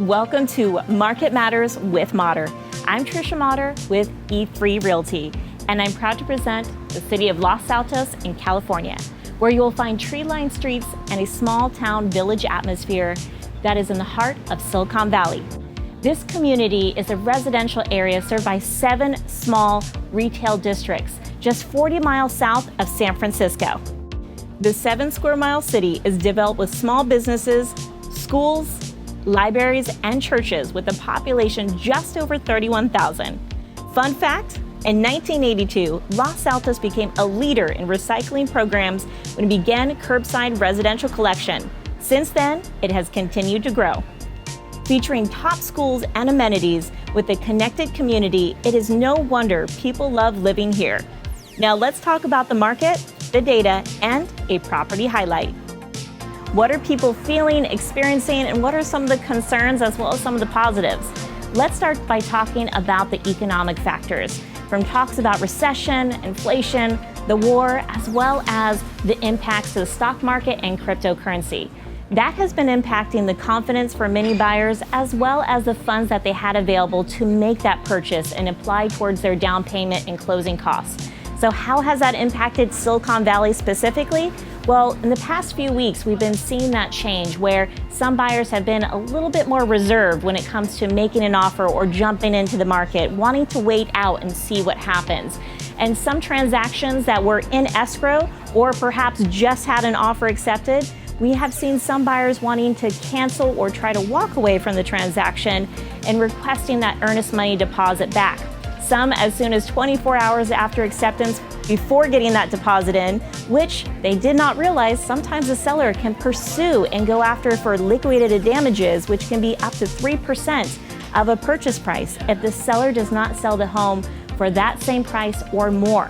Welcome to Market Matters with Motter. I'm Trisha Motter with E3 Realty, and I'm proud to present the city of Los Altos in California, where you will find tree-lined streets and a small town village atmosphere that is in the heart of Silicon Valley. This community is a residential area served by 7 small retail districts, just 40 miles south of San Francisco. The 7-square-mile city is developed with small businesses, schools, libraries, and churches with a population just over 31,000. Fun fact, in 1982, Los Altos became a leader in recycling programs when it began curbside residential collection. Since then, it has continued to grow. Featuring top schools and amenities with a connected community, it is no wonder people love living here. Now let's talk about the market, the data, and a property highlight. What are people feeling, experiencing, and what are some of the concerns as well as some of the positives? Let's start by talking about the economic factors, from talks about recession, inflation, the war, as well as the impacts to the stock market and cryptocurrency. That has been impacting the confidence for many buyers, as well as the funds that they had available to make that purchase and apply towards their down payment and closing costs. So how has that impacted Silicon Valley specifically? Well, in the past few weeks, we've been seeing that change where some buyers have been a little bit more reserved when it comes to making an offer or jumping into the market, wanting to wait out and see what happens. And some transactions that were in escrow or perhaps just had an offer accepted, we have seen some buyers wanting to cancel or try to walk away from the transaction and requesting that earnest money deposit back. Some as soon as 24 hours after acceptance before getting that deposit in, which they did not realize sometimes the seller can pursue and go after for liquidated damages, which can be up to 3% of a purchase price if the seller does not sell the home for that same price or more.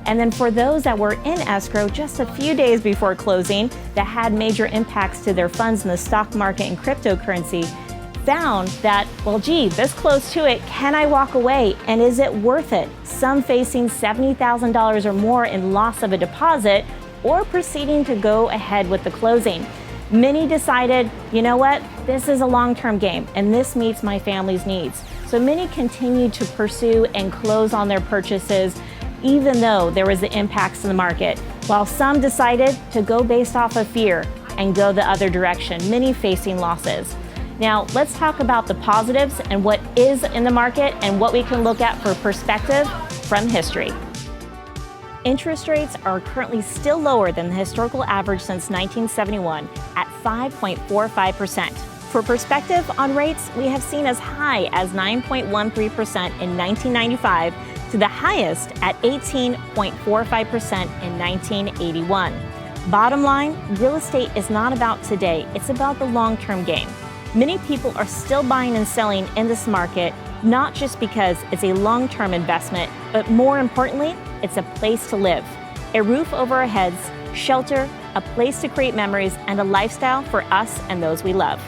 And then for those that were in escrow just a few days before closing that had major impacts to their funds in the stock market and cryptocurrency, found that, well, gee, this close to it, can I walk away and is it worth it? Some facing $70,000 or more in loss of a deposit or proceeding to go ahead with the closing. Many decided, you know what, this is a long-term game and this meets my family's needs. So many continued to pursue and close on their purchases even though there was the impacts in the market, while some decided to go based off of fear and go the other direction, many facing losses. Now, let's talk about the positives and what is in the market and what we can look at for perspective from history. Interest rates are currently still lower than the historical average since 1971 at 5.45%. For perspective on rates, we have seen as high as 9.13% in 1995 to the highest at 18.45% in 1981. Bottom line, real estate is not about today, it's about the long-term game. Many people are still buying and selling in this market, not just because it's a long-term investment, but more importantly, it's a place to live. A roof over our heads, shelter, a place to create memories, and a lifestyle for us and those we love.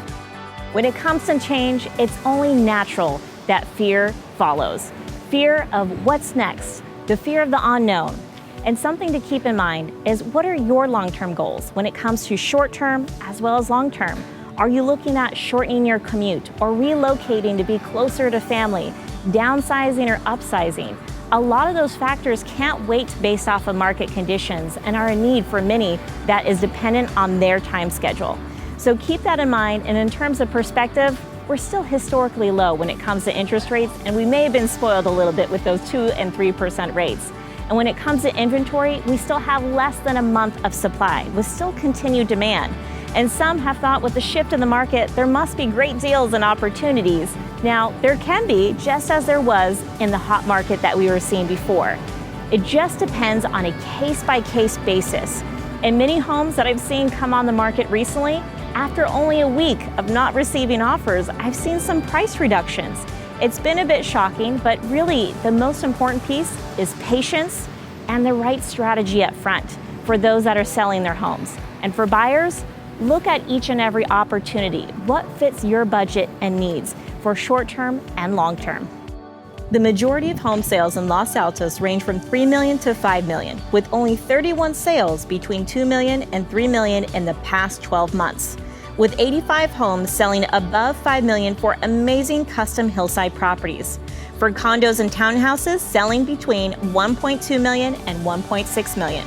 When it comes to change, it's only natural that fear follows. Fear of what's next, the fear of the unknown. And something to keep in mind is, what are your long-term goals when it comes to short-term as well as long-term? Are you looking at shortening your commute or relocating to be closer to family, downsizing or upsizing? A lot of those factors can't wait based off of market conditions and are a need for many that is dependent on their time schedule. So keep that in mind, and in terms of perspective, we're still historically low when it comes to interest rates, and we may have been spoiled a little bit with those 2% and 3% rates. And when it comes to inventory, we still have less than a month of supply with still continued demand. And some have thought with the shift in the market, there must be great deals and opportunities. Now, there can be, just as there was in the hot market that we were seeing before. It just depends on a case-by-case basis. In many homes that I've seen come on the market recently, after only a week of not receiving offers, I've seen some price reductions. It's been a bit shocking, but really the most important piece is patience and the right strategy up front for those that are selling their homes. And for buyers, look at each and every opportunity. What fits your budget and needs for short-term and long-term? The majority of home sales in Los Altos range from $3 million to $5 million, with only 31 sales between $2 million and $3 million in the past 12 months. with 85 homes selling above $5 million for amazing custom hillside properties. For condos and townhouses selling between $1.2 million and $1.6 million.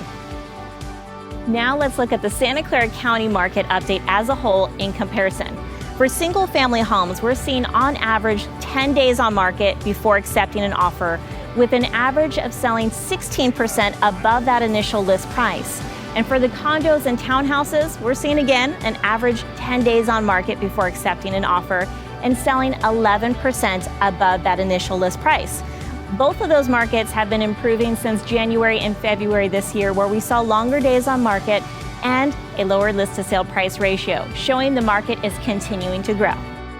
Now let's look at the Santa Clara County market update as a whole in comparison. For single-family homes, we're seeing on average 10 days on market before accepting an offer, with an average of selling 16% above that initial list price. And for the condos and townhouses, we're seeing again an average 10 days on market before accepting an offer and selling 11% above that initial list price. Both of those markets have been improving since January and February this year, where we saw longer days on market and a lower list to sale price ratio, showing the market is continuing to grow.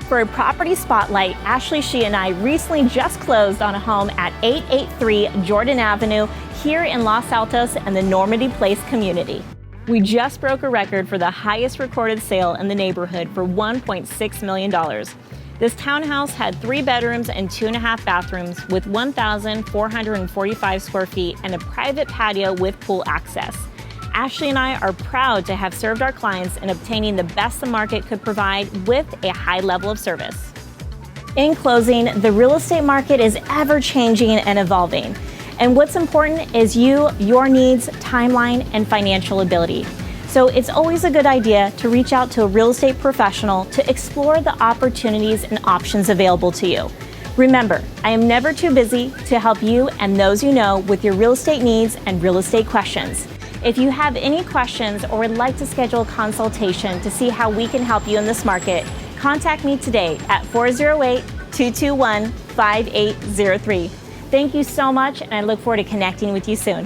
For a property spotlight, Ashley, she and I recently just closed on a home at 883 Jordan Avenue here in Los Altos and the Normandy Place community. We just broke a record for the highest recorded sale in the neighborhood for $1.6 million. This townhouse had 3 bedrooms and 2.5 bathrooms with 1,445 square feet and a private patio with pool access. Ashley and I are proud to have served our clients in obtaining the best the market could provide with a high level of service. In closing, the real estate market is ever changing and evolving. And what's important is your needs, timeline, and financial ability. So it's always a good idea to reach out to a real estate professional to explore the opportunities and options available to you. Remember, I am never too busy to help you and those you know with your real estate needs and real estate questions. If you have any questions or would like to schedule a consultation to see how we can help you in this market, contact me today at 408-221-5803. Thank you so much, and I look forward to connecting with you soon.